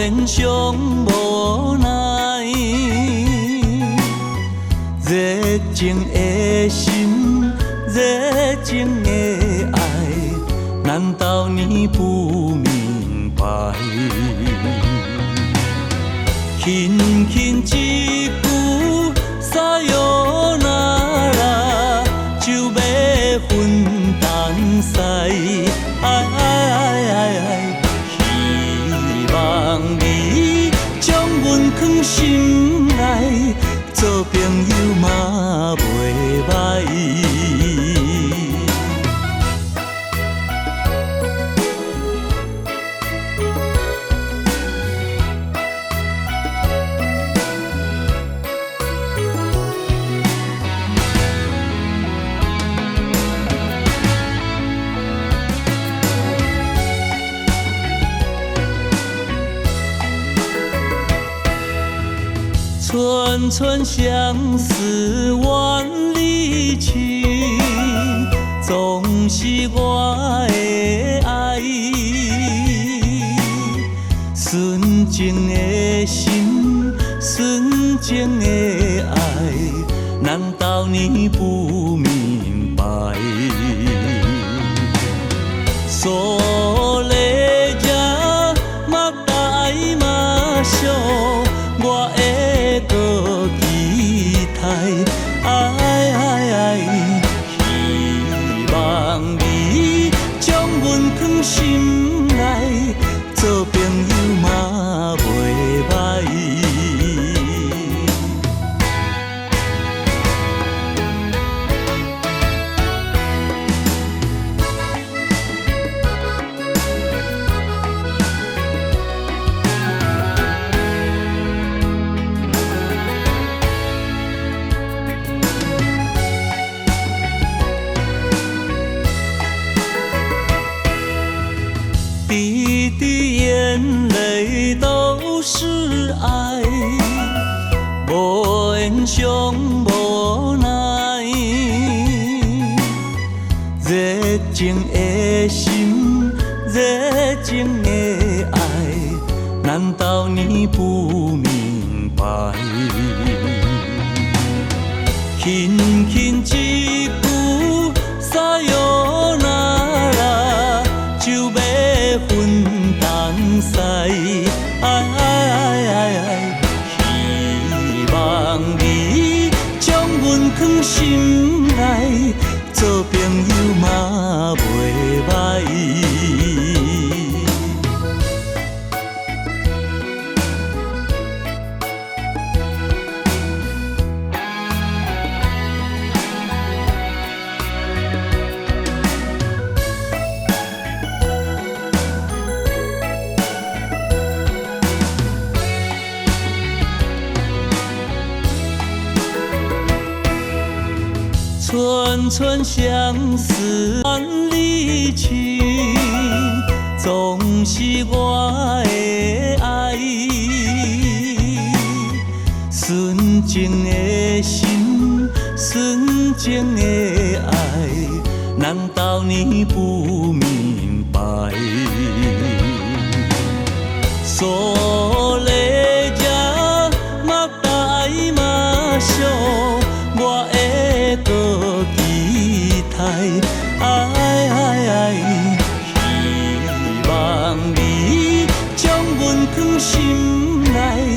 缘上无奈，热情的心，热情的爱，难道你不明白？轻轻一句撒哟那拉，就要分东西。希望你将阮放心内，做朋友嘛袂歹。寸寸相思万里情，总是我的爱。纯情的心，纯情的爱，难道你不明白？所以这莫大嘛想，我会搁期待。希望你将阮放心内，做朋友嘛袂歹。滴滴眼泪都是爱，无缘上无奈。热情的心，热情的爱，难道你不明白？轻轻一句撒哟那拉，就要分东西。希望你将阮放心内，做朋友嘛袂歹。寸寸相思万里情，总是我的爱。纯情的心，纯情的爱，难道你不明白？所以这莫大嘛想，我会搁期待。希望你将阮放心内，